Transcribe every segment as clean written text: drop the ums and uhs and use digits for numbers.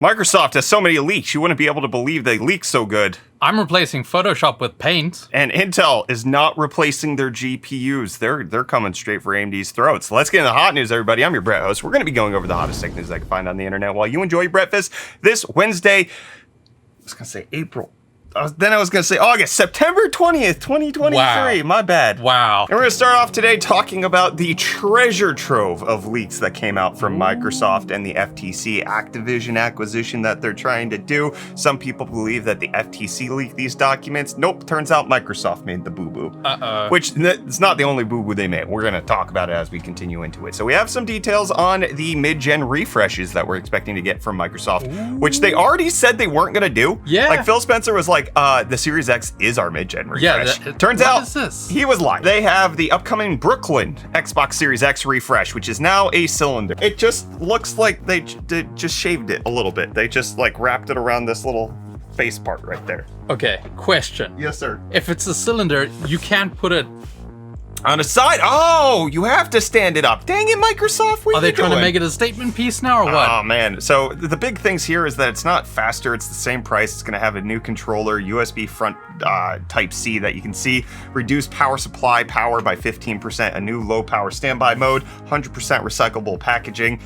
Microsoft has so many leaks, you wouldn't be able to believe they leak so good. I'm replacing Photoshop with Paint. And Intel is not replacing their GPUs. They're coming straight for AMD's throats. Let's get into the hot news, everybody. I'm your Brett host. We're going to be going over the hottest tech news I can find on the internet while you enjoy breakfast this Wednesday. I was going to say April. Then I was going to say August, September 20th, 2023. Wow. My bad. Wow. And we're going to start off today talking about the treasure trove of leaks that came out from Microsoft and the FTC Activision acquisition that they're trying to do. Some people believe that the FTC leaked these documents. Nope, turns out Microsoft made the boo-boo. Which it's not the only boo-boo they made. We're going to talk about it as we continue into it. So we have some details on the mid-gen refreshes that we're expecting to get from Microsoft, which they already said they weren't going to do. Yeah. Like Phil Spencer was like, the Series X is our mid-gen refresh. Yeah, turns what out is this? He was lying. They have the upcoming Brooklyn Xbox Series X refresh, which is now a cylinder. It just looks like they just shaved it a little bit. They just like wrapped it around this little face part right there. Okay, question. Yes, sir. If it's a cylinder, you can't put it... On the side? Oh, you have to stand it up. Dang it, Microsoft. What Are they you trying doing? to make it a statement piece now or what? Oh, man. So the big things here is that it's not faster. It's the same price. It's going to have a new controller, USB front Type-C that you can see, reduced power supply power by 15%, a new low power standby mode, 100% recyclable packaging.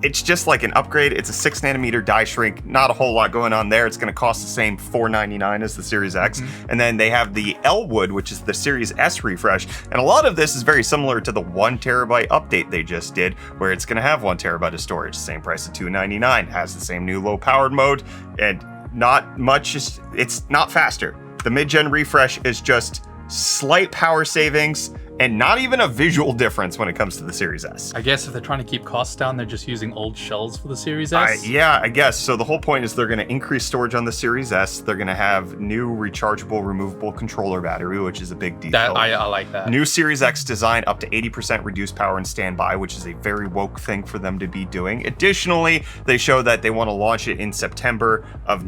It's just like an upgrade. It's a 6 nanometer die shrink. Not a whole lot going on there. It's going to cost the same $499 as the Series X. And then they have the Elwood, which is the Series S refresh. And a lot of this is very similar to the 1 terabyte update they just did, where it's going to have 1 terabyte of storage. Same price at $299. Has the same new low powered mode. And not much. It's not faster. The mid-gen refresh is just slight power savings and not even a visual difference when it comes to the Series S. I guess if they're trying to keep costs down, they're just using old shells for the Series S? Yeah, I guess. So the whole point is they're going to increase storage on the Series S. They're going to have new rechargeable, removable controller battery, which is a big deal. I like that. New Series X design, up to 80% reduced power and standby, which is a very woke thing for them to be doing. Additionally, they show that they want to launch it in September of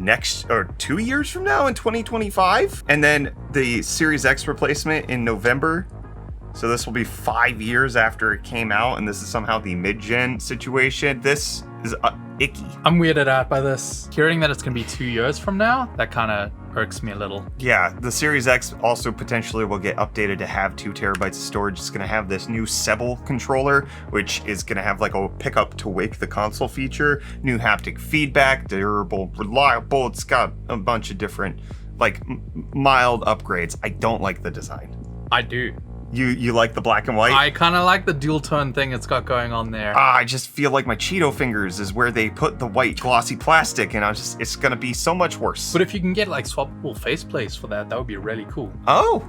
2 years from now in 2025. And then the Series X replacement in November. So this will be 5 years after it came out, and this is somehow the mid-gen situation. This is icky. I'm weirded out by this. Hearing that it's going to be 2 years from now, that kind of irks me a little. Yeah, the Series X also potentially will get updated to have 2 terabytes of storage. It's going to have this new Sebel controller, which is going to have like a pick up to wake the console feature, new haptic feedback, durable, reliable. It's got a bunch of different, like, mild upgrades. I don't like the design. I do. You like the black and white? I kind of like the dual tone thing it's got going on there. I just feel like my Cheeto fingers is where they put the white glossy plastic, and it's gonna be so much worse. But if you can get like swappable faceplates for that would be really cool. Oh,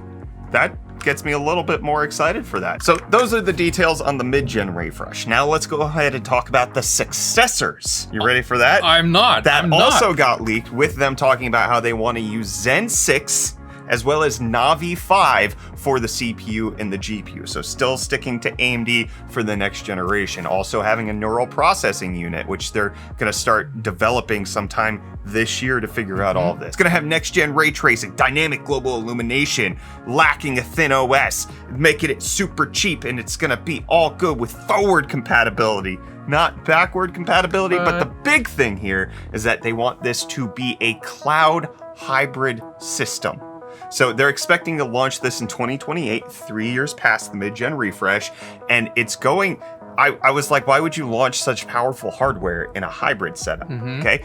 that gets me a little bit more excited for that. So those are the details on the mid-gen refresh. Now let's go ahead and talk about the successors. You ready for that? I'm not. That also got leaked, with them talking about how they want to use Zen 6 as well as Navi 5 for the CPU and the GPU. So still sticking to AMD for the next generation. Also having a neural processing unit, which they're gonna start developing sometime this year to figure out all of this. It's gonna have next gen ray tracing, dynamic global illumination, lacking a thin OS, making it super cheap, and it's gonna be all good with forward compatibility, not backward compatibility. But the big thing here is that they want this to be a cloud hybrid system. So they're expecting to launch this in 2028, 3 years past the mid-gen refresh, and it's going... I was like, why would you launch such powerful hardware in a hybrid setup? Okay,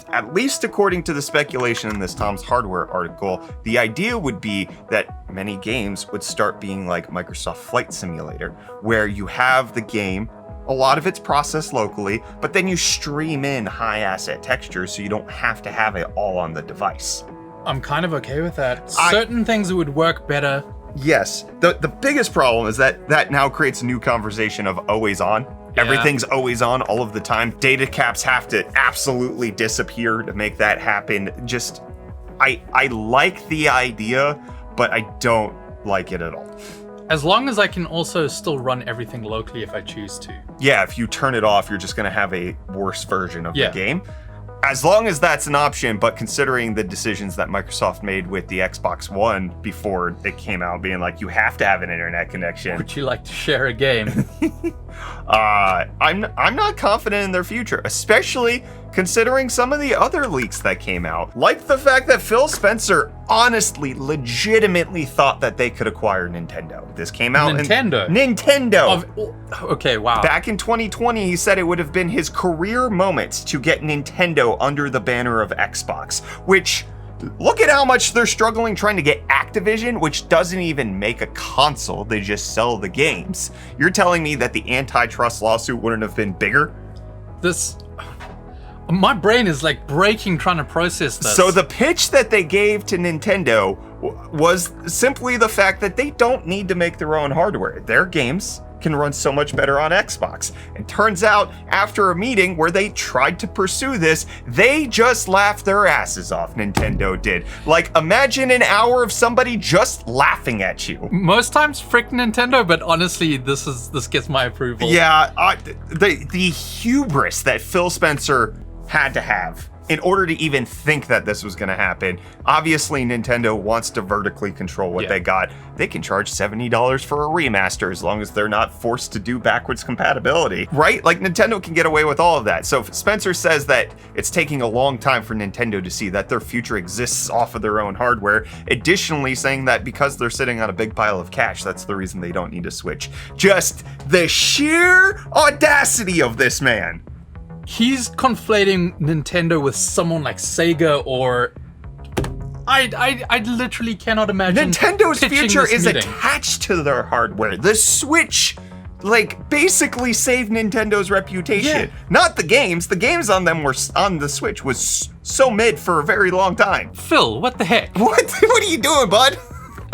at least according to the speculation in this Tom's Hardware article, the idea would be that many games would start being like Microsoft Flight Simulator, where you have the game, a lot of it's processed locally, but then you stream in high asset textures so you don't have to have it all on the device. I'm kind of okay with that. Certain things would work better. Yes. The biggest problem is that now creates a new conversation of always on. Yeah. Everything's always on all of the time. Data caps have to absolutely disappear to make that happen. Just, I like the idea, but I don't like it at all. As long as I can also still run everything locally if I choose to. Yeah, if you turn it off, you're just going to have a worse version of the game. As long as that's an option, but considering the decisions that Microsoft made with the Xbox One before it came out, being like, you have to have an internet connection. Would you like to share a game? I'm not confident in their future, especially considering some of the other leaks that came out. Like the fact that Phil Spencer honestly, legitimately thought that they could acquire Nintendo. This came out Nintendo. Okay, wow. Back in 2020, he said it would have been his career moment to get Nintendo under the banner of Xbox, which, look at how much they're struggling trying to get Activision, which doesn't even make a console, they just sell the games. You're telling me that the antitrust lawsuit wouldn't have been bigger? My brain is like breaking trying to process this. So the pitch that they gave to Nintendo was simply the fact that they don't need to make their own hardware. Their games can run so much better on Xbox. And turns out, after a meeting where they tried to pursue this, they just laughed their asses off, Nintendo did. Like, imagine an hour of somebody just laughing at you. Most times, frick Nintendo, but honestly, this gets my approval. Yeah, the hubris that Phil Spencer had to have in order to even think that this was going to happen. Obviously, Nintendo wants to vertically control what they got. They can charge $70 for a remaster as long as they're not forced to do backwards compatibility, right? Like, Nintendo can get away with all of that. So if Spencer says that it's taking a long time for Nintendo to see that their future exists off of their own hardware, additionally saying that because they're sitting on a big pile of cash, that's the reason they don't need to switch. Just the sheer audacity of this man. He's conflating Nintendo with someone like Sega or... I literally cannot imagine Nintendo's future is meeting. attached to their hardware. The Switch, like, basically saved Nintendo's reputation. Yeah. Not the games. The games on them were on the Switch was so mid for a very long time. Phil, what the heck? What are you doing, bud?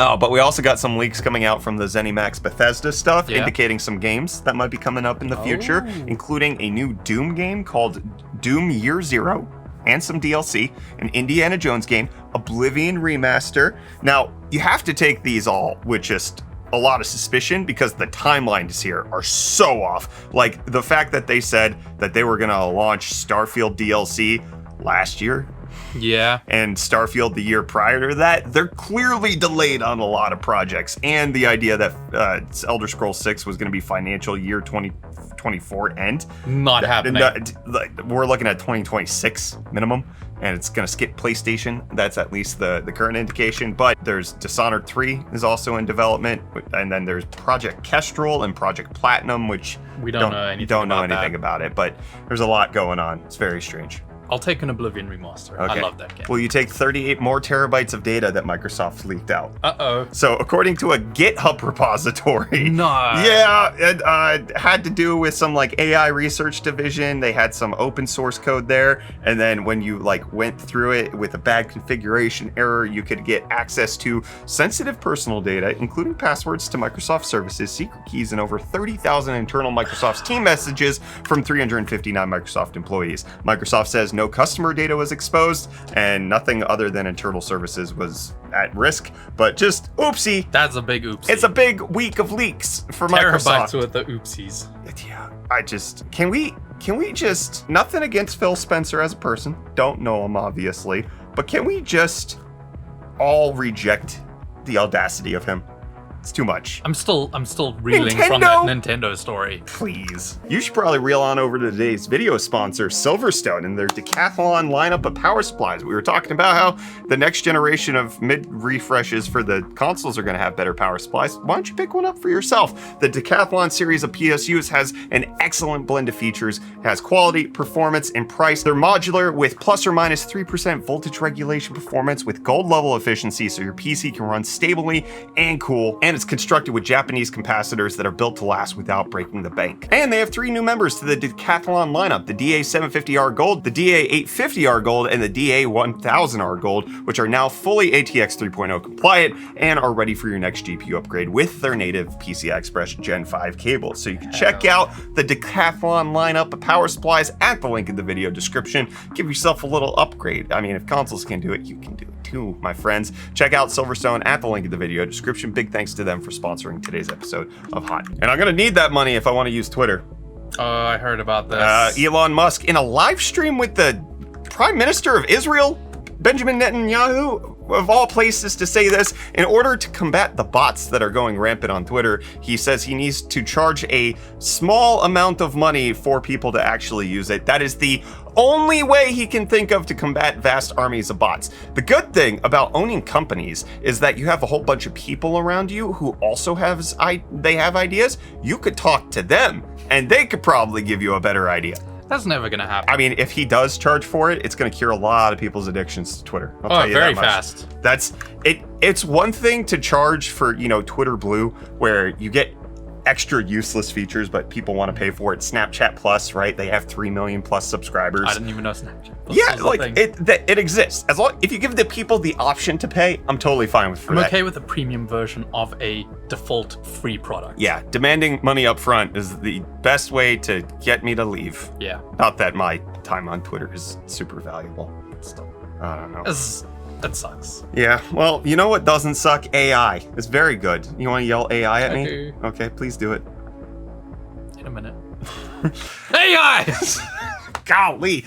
Oh, but we also got some leaks coming out from the ZeniMax Bethesda stuff, indicating some games that might be coming up in the future, including a new Doom game called Doom Year Zero, and some DLC, an Indiana Jones game, Oblivion remaster. Now, you have to take these all with just a lot of suspicion because the timelines here are so off. Like, the fact that they said that they were gonna launch Starfield DLC last year, and Starfield the year prior to that, they're clearly delayed on a lot of projects. And the idea that Elder Scrolls 6 was going to be financial year 2024 end. Not happening. We're looking at 2026 minimum, and it's going to skip PlayStation. That's at least the current indication. But there's Dishonored 3 is also in development. And then there's Project Kestrel and Project Platinum, which we don't know anything about it. But there's a lot going on. It's very strange. I'll take an Oblivion remaster. Okay. I love that game. Will you take 38 more terabytes of data that Microsoft leaked out? Uh-oh. So according to a GitHub repository, no. it had to do with some like AI research division. They had some open source code there. And then when you like went through it with a bad configuration error, you could get access to sensitive personal data, including passwords to Microsoft services, secret keys, and over 30,000 internal Microsoft team messages from 359 Microsoft employees. Microsoft says no customer data was exposed and nothing other than internal services was at risk, but just oopsie. That's a big oopsie. It's a big week of leaks for Microsoft. Terabytes with the oopsies. Yeah, can we just, nothing against Phil Spencer as a person, don't know him obviously, but can we just all reject the audacity of him? It's too much. I'm still reeling from that Nintendo story. Please. You should probably reel on over to today's video sponsor, Silverstone, and their Decathlon lineup of power supplies. We were talking about how the next generation of mid-refreshes for the consoles are going to have better power supplies. Why don't you pick one up for yourself? The Decathlon series of PSUs has an excellent blend of features. It has quality, performance, and price. They're modular with plus or minus 3% voltage regulation performance with gold level efficiency so your PC can run stably and cool. And it's constructed with Japanese capacitors that are built to last without breaking the bank. And they have 3 new members to the Decathlon lineup, the DA750R Gold, the DA850R Gold, and the DA1000R Gold, which are now fully ATX 3.0 compliant and are ready for your next GPU upgrade with their native PCI Express Gen 5 cables. So you can check out the Decathlon lineup of power supplies at the link in the video description. Give yourself a little upgrade. I mean, if consoles can do it, you can do it too, my friends. Check out Silverstone at the link in the video description. Big thanks to them for sponsoring today's episode of Hot. And I'm gonna need that money if I want to use Twitter. I heard about this. Elon Musk in a live stream with the Prime Minister of Israel, Benjamin Netanyahu, of all places to say this, in order to combat the bots that are going rampant on Twitter, he says he needs to charge a small amount of money for people to actually use it. That is the only way he can think of to combat vast armies of bots. The good thing about owning companies is that you have a whole bunch of people around you who also have ideas. You could talk to them and they could probably give you a better idea. That's never gonna happen. I mean, if he does charge for it, it's gonna cure a lot of people's addictions to Twitter. I'll tell you very that much. fast. That's it. It's one thing to charge for, Twitter Blue, where you get extra useless features, but people want to pay for it. Snapchat Plus, right? They have 3 million plus subscribers. I didn't even know Snapchat Plus Yeah, was a like thing. it exists. If you give the people the option to pay, I'm totally fine with I'm that. okay with a premium version of a default free product. Yeah, demanding money up front is the best way to get me to leave. Yeah. Not that my time on Twitter is super valuable. Still, I don't know. That sucks. Yeah, well, you know what doesn't suck? AI. It's very good. You want to yell AI at me? do. Okay, please do it. In a minute. Hey guys! Golly.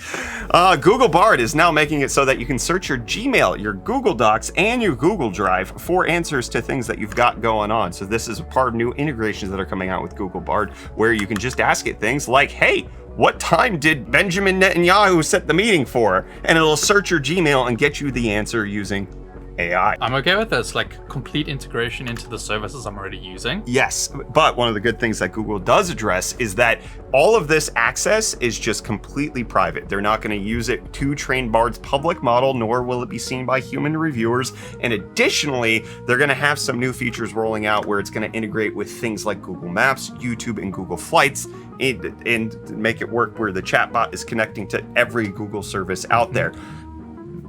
Google Bard is now making it so that you can search your Gmail, your Google Docs, and your Google Drive for answers to things that you've got going on. So this is a part of new integrations that are coming out with Google Bard, where you can just ask it things like, hey, what time did Benjamin Netanyahu set the meeting for? And it'll search your Gmail and get you the answer using AI. I'm okay with this, like complete integration into the services I'm already using. Yes, but one of the good things that Google does address is that all of this access is just completely private. They're not going to use it to train Bard's public model, nor will it be seen by human reviewers. And additionally, they're going to have some new features rolling out where it's going to integrate with things like Google Maps, YouTube, and Google Flights, and make it work where the chatbot is connecting to every Google service out there.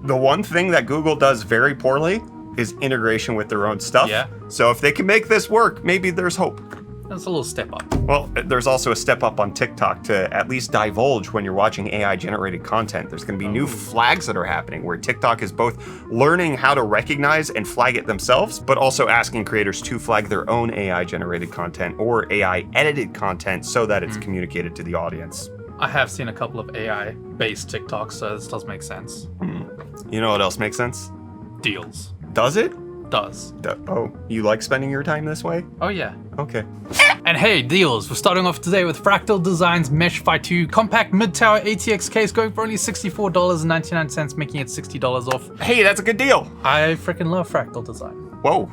The one thing that Google does very poorly is integration with their own stuff. Yeah. So if they can make this work, maybe there's hope. That's a little step up. Well, there's also a step up on TikTok to at least divulge when you're watching AI generated content. There's going to be new flags that are happening where TikTok is both learning how to recognize and flag it themselves, but also asking creators to flag their own AI generated content or AI edited content so that it's communicated to the audience. I have seen a couple of AI-based TikToks, so this does make sense. You know what else makes sense? Deals. Does it? Does. Oh, you like spending your time this way? Oh yeah. Okay. And hey, deals. We're starting off today with Fractal Designs Mesh Phi 2 Compact Mid-Tower ATX case going for only $64.99, making it $60 off. Hey, that's a good deal. I freaking love Fractal Design. Whoa.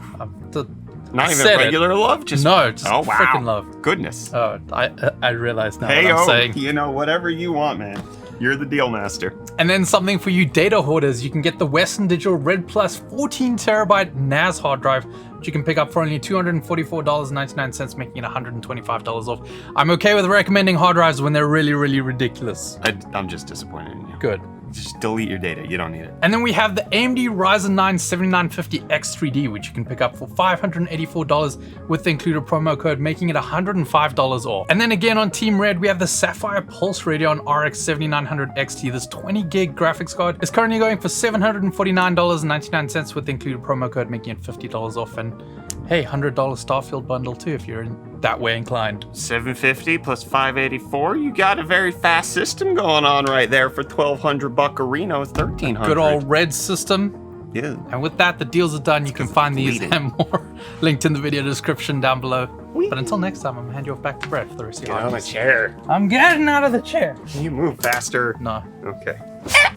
Not I even said regular love? Just freaking love. Goodness. Oh, I realize now Hey, what I'm saying. you know, whatever you want, man. You're the deal master. And then something for you data hoarders. You can get the Western Digital Red Plus 14 terabyte NAS hard drive, which you can pick up for only $244.99, making it $125 off. I'm okay with recommending hard drives when they're really, really ridiculous. I'm just disappointed in you. Good. Just delete your data. You don't need it. And then we have the AMD Ryzen 9 7950X3D, which you can pick up for $584 with the included promo code, making it $105 off. And then again on Team Red, we have the Sapphire Pulse Radeon RX 7900 XT. This 20 gig graphics card is currently going for $749.99 with the included promo code, making it $50 off. And hey, $100 Starfield bundle too if you're that way inclined. $750 plus $584. You got a very fast system going on right there for $1,200 Buckarino. It's $1,300. Good old Red system. Yeah. And with that, the deals are done. You can find these and more linked in the video description down below. But until next time, I'm gonna hand you off back to Brett for the rest of your Get on the chair. I'm getting out of the chair. Can you move faster? No. Okay.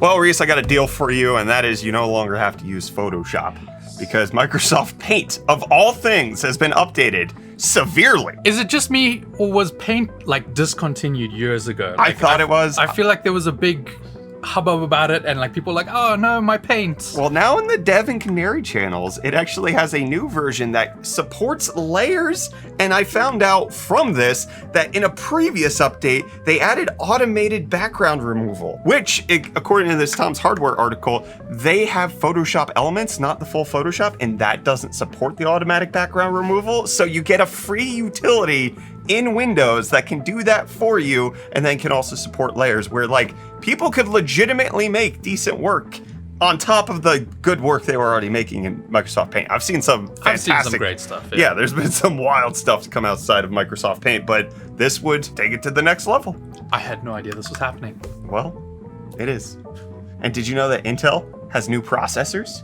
Well, Reece, I got a deal for you, and that is you no longer have to use Photoshop because Microsoft Paint, of all things, has been updated severely. Is it just me, or was Paint like discontinued years ago? I thought it was. I feel like there was a big hubbub about it, and like people were like, oh no, my Paint. Well, now in the Dev and Canary channels, it actually has a new version that supports layers, and I found out from this that in a previous update, they added automated background removal, which, according to this Tom's Hardware article, they have Photoshop elements, not the full Photoshop, and that doesn't support the automatic background removal, so you get a free utility in Windows that can do that for you, and then can also support layers where, like, people could legitimately make decent work on top of the good work they were already making in Microsoft Paint. I've seen some fantastic... I've seen some great stuff. Yeah, there's been some wild stuff to come outside of Microsoft Paint, but this would take it to the next level. I had no idea this was happening. Well, it is. And did you know that Intel has new processors?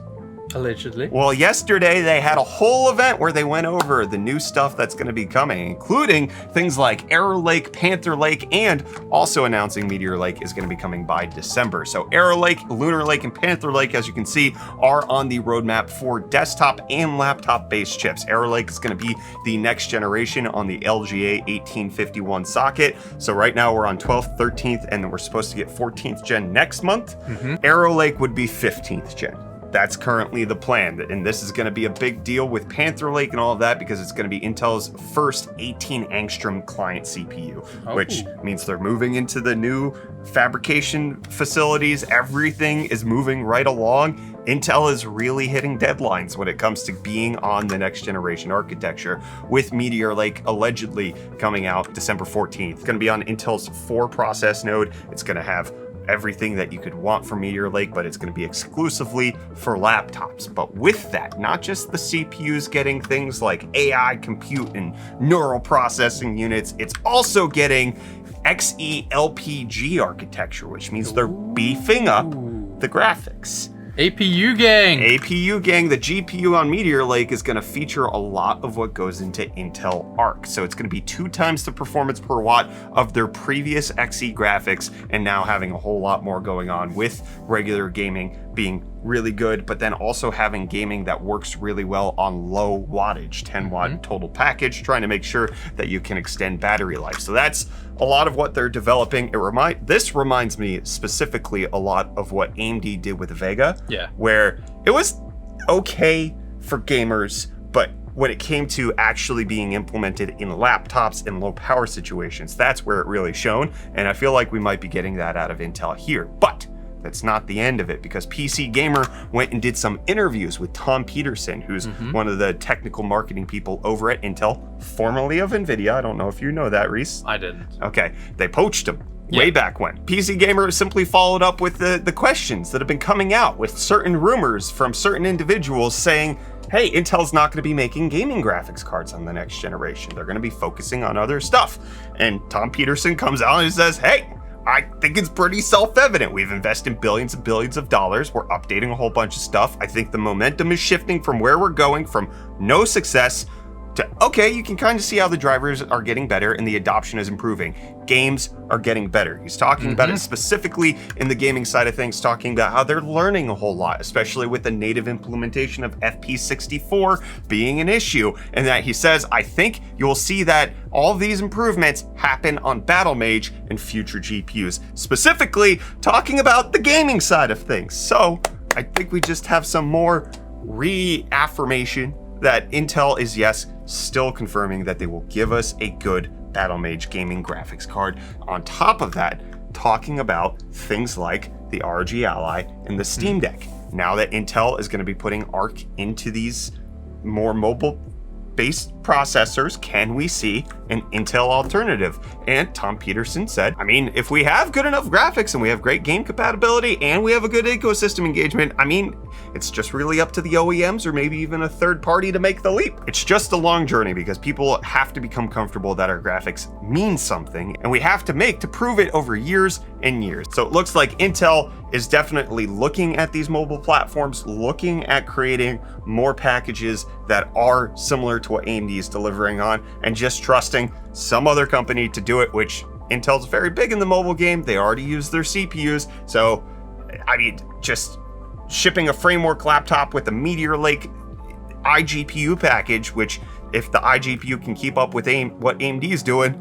Allegedly. Well, yesterday they had a whole event where they went over the new stuff that's going to be coming, including things like Arrow Lake, Panther Lake, and also announcing Meteor Lake is going to be coming by December. So Arrow Lake, Lunar Lake, and Panther Lake, as you can see, are on the roadmap for desktop and laptop-based chips. Arrow Lake is going to be the next generation on the LGA 1851 socket. So right now we're on 12th, 13th, and we're supposed to get 14th gen next month. Arrow Lake would be 15th gen. That's currently the plan, and this is going to be a big deal with Panther Lake and all of that because it's going to be Intel's first 18 angstrom client CPU, which means they're moving into the new fabrication facilities. Everything is moving right along. Intel is really hitting deadlines when it comes to being on the next generation architecture, with Meteor Lake allegedly coming out December 14th. It's going to be on Intel's 4 process node. It's going to have everything that you could want from Meteor Lake, but it's going to be exclusively for laptops. But with that, not just the CPUs getting things like AI compute and neural processing units, it's also getting XeLPG architecture, which means they're beefing up the graphics. APU gang. APU gang, the GPU on Meteor Lake is going to feature a lot of what goes into Intel Arc. So it's going to be 2 times the performance per watt of their previous Xe graphics, and now having a whole lot more going on with regular gaming being really good, but then also having gaming that works really well on low wattage, 10 watt total package, trying to make sure that you can extend battery life. So that's a lot of what they're developing. This reminds me specifically a lot of what AMD did with Vega, where it was okay for gamers, but when it came to actually being implemented in laptops in low power situations, that's where it really shone. And I feel like we might be getting that out of Intel here. But that's not the end of it, because PC Gamer went and did some interviews with Tom Peterson, who's one of the technical marketing people over at Intel, formerly of NVIDIA. I don't know if you know that, Reece. I didn't. Okay, they poached him way back when. PC Gamer simply followed up with the questions that have been coming out with certain rumors from certain individuals saying, hey, Intel's not going to be making gaming graphics cards on the next generation. They're going to be focusing on other stuff. And Tom Peterson comes out and says, hey, I think it's pretty self-evident. We've invested billions and billions of dollars. We're updating a whole bunch of stuff. I think the momentum is shifting from where we're going from no success to, okay, you can kind of see how the drivers are getting better and the adoption is improving. Games are getting better. He's talking about it specifically in the gaming side of things, talking about how they're learning a whole lot, especially with the native implementation of FP64 being an issue. And that he says, I think you'll see that all these improvements happen on Battlemage and future GPUs, specifically talking about the gaming side of things. So I think we just have some more reaffirmation that Intel is, yes, still confirming that they will give us a good Battlemage gaming graphics card. On top of that, talking about things like the ROG Ally and the Steam Deck. Now that Intel is going to be putting Arc into these more mobile-based processors, can we see an Intel alternative? And Tom Peterson said, I mean, if we have good enough graphics and we have great game compatibility and we have a good ecosystem engagement, I mean, it's just really up to the OEMs or maybe even a third party to make the leap. It's just a long journey because people have to become comfortable that our graphics mean something, and we have to prove it over years and years. So it looks like Intel is definitely looking at these mobile platforms, looking at creating more packages that are similar to what AMD is delivering on, and just trusting some other company to do it, which Intel's very big in the mobile game. They already use their CPUs. So, I mean, just shipping a framework laptop with a Meteor Lake iGPU package, which if the iGPU can keep up with what AMD is doing,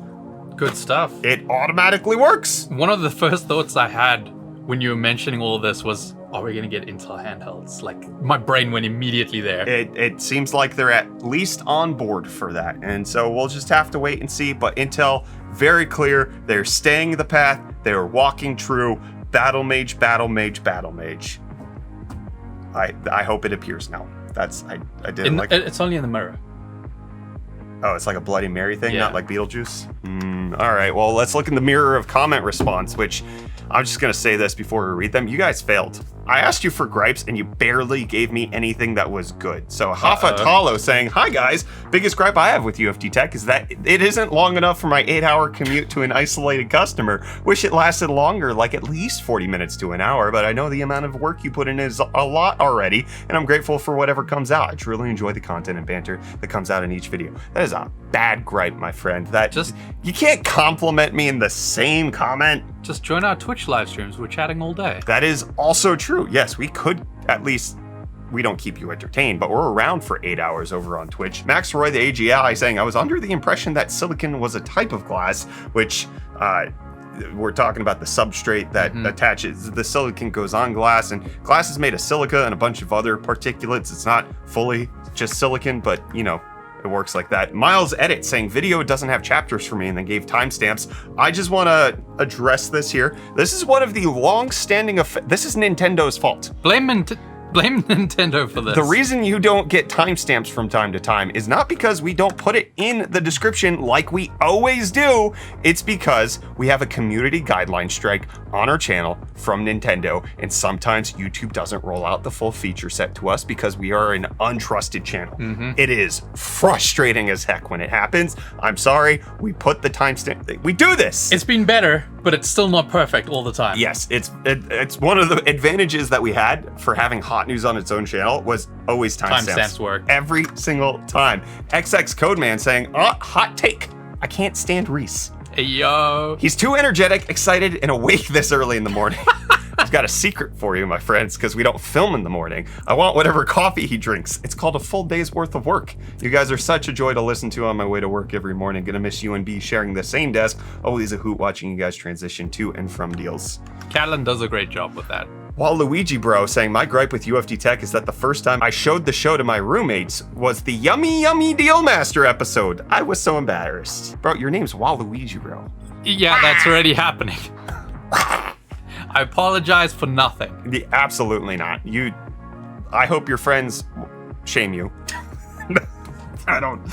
good stuff. It automatically works. One of the first thoughts I had when you were mentioning all of this was, are we going to get Intel handhelds? Like, my brain went immediately there. It seems like they're at least on board for that. And so we'll just have to wait and see. But Intel, very clear, they're staying the path. They're walking true. Battlemage, Battlemage, Battlemage. I hope it appears now. I didn't like it. It's only in the mirror. Oh, it's like a Bloody Mary thing, not like Beetlejuice? All right, well, let's look in the mirror of comment response, which I'm just gonna say this before we read them. You guys failed. I asked you for gripes and you barely gave me anything that was good. So Hafa Talo saying, hi guys, biggest gripe I have with UFD Tech is that it isn't long enough for my 8-hour commute to an isolated customer. Wish it lasted longer, like at least 40 minutes to an hour, but I know the amount of work you put in is a lot already, and I'm grateful for whatever comes out. I truly enjoy the content and banter that comes out in each video. That is a bad gripe, my friend. You can't compliment me in the same comment. Just join our Twitch live streams. We're chatting all day. That is also true. Yes, we could at least, we don't keep you entertained, but we're around for 8 hours over on Twitch. Max Roy, the AGI, saying, I was under the impression that silicon was a type of glass, which we're talking about the substrate that attaches, the silicon goes on glass, and glass is made of silica and a bunch of other particulates. It's not fully just silicon, but you know, it works like that. Miles Edit saying, video doesn't have chapters for me, and then gave timestamps. I just want to address this here. This is one of the long-standing this is Nintendo's fault. Blame Nintendo for this. The reason you don't get timestamps from time to time is not because we don't put it in the description like we always do. It's because we have a community guideline strike on our channel from Nintendo, and sometimes YouTube doesn't roll out the full feature set to us because we are an untrusted channel. It is frustrating as heck when it happens. I'm sorry, we put the timestamp. We do this. It's been better, but it's still not perfect all the time. Yes, it's one of the advantages that we had for having Hot News on its own channel was always timestamps. Timestamps work every single time. XX Codeman saying, hot take. I can't stand Reece. Hey, yo. He's too energetic, excited, and awake this early in the morning. I've got a secret for you, my friends, because we don't film in the morning. I want whatever coffee he drinks. It's called a full day's worth of work. You guys are such a joy to listen to on my way to work every morning. Gonna miss you and B sharing the same desk. Always a hoot watching you guys transition to and from deals. Catalan does a great job with that. While Luigi Bro saying, my gripe with UFD Tech is that the first time I showed the show to my roommates was the Yummy Deal Master episode. I was so embarrassed. Bro, your name's Waluigi Bro. Yeah, that's already happening. I apologize for nothing. Absolutely not. I hope your friends shame you. I don't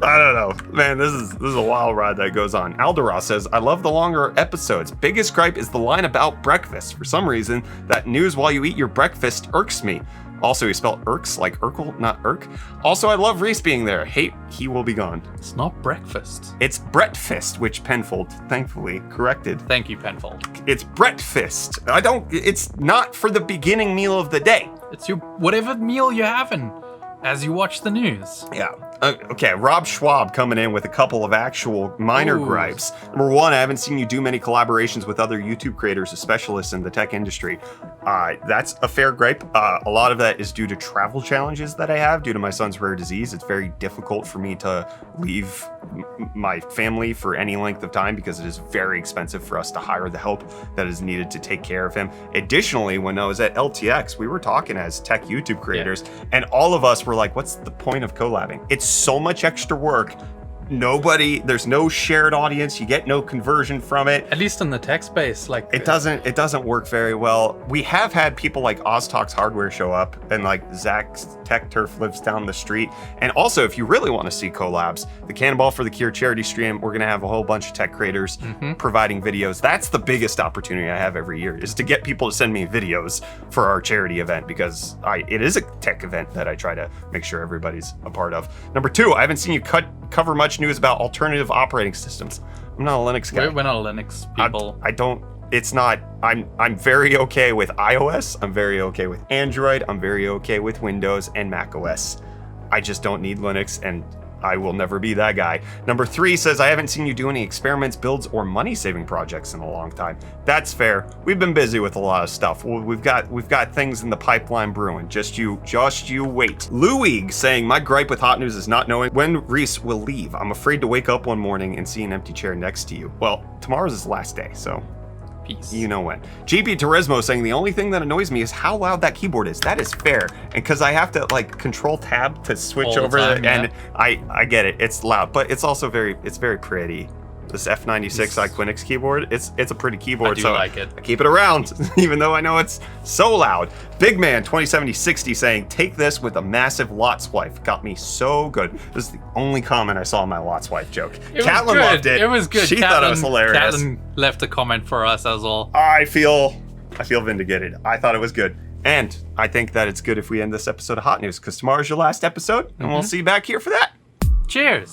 know. Man, this is a wild ride that goes on. Alderos says, I love the longer episodes. Biggest gripe is the line about breakfast. For some reason, that news while you eat your breakfast irks me. Also, he spelled irks like Urkel, not irk. Also, I love Reece being there. Hate he will be gone. It's not breakfast. It's Brettfist, which Penfold thankfully corrected. Thank you, Penfold. It's Brettfist. It's not for the beginning meal of the day. It's your whatever meal you're having as you watch the news. Yeah. Okay, Rob Schwab coming in with a couple of actual minor gripes. Number one, I haven't seen you do many collaborations with other YouTube creators or specialists in the tech industry. That's a fair gripe. A lot of that is due to travel challenges that I have due to my son's rare disease. It's very difficult for me to leave my family for any length of time because it is very expensive for us to hire the help that is needed to take care of him. Additionally, when I was at LTX, we were talking as tech YouTube creators, and all of us were like, what's the point of collabing? It's so much extra work. There's no shared audience. You get no conversion from it. At least in the tech space, like it doesn't work very well. We have had people like OzTalks Hardware show up, and like Zach's Tech Turf lives down the street. And also, if you really want to see collabs, the Cannonball for the Cure charity stream, we're gonna have a whole bunch of tech creators providing videos. That's the biggest opportunity I have every year, is to get people to send me videos for our charity event, because it is a tech event that I try to make sure everybody's a part of. Number two, I haven't seen you cover much news about alternative operating systems. I'm not a Linux guy. We're not Linux people. I'm very okay with iOS. I'm very okay with Android. I'm very okay with Windows and Mac OS. I just don't need Linux, and I will never be that guy. Number three says, I haven't seen you do any experiments, builds, or money-saving projects in a long time. That's fair. We've been busy with a lot of stuff. We've got things in the pipeline brewing. Just you wait. Louie saying, my gripe with Hot News is not knowing when Reece will leave. I'm afraid to wake up one morning and see an empty chair next to you. Well, tomorrow's his last day, so peace. You know when. GP Turismo saying, the only thing that annoys me is how loud that keyboard is. That is fair. And because I have to like control tab to switch over, and I get it. It's loud, but it's also very pretty. This F96 Iquinix keyboard, it's a pretty keyboard, I do so like it. I keep it around, even though I know it's so loud. Big Man 207060 saying, take this with a massive Lot's wife. Got me so good. This is the only comment I saw in my Lot's wife joke. Catelyn loved it. It was good. She thought it was hilarious. Catelyn left a comment for us as well. I feel vindicated. I thought it was good. And I think that it's good if we end this episode of Hot News, because tomorrow's your last episode, and we'll see you back here for that. Cheers.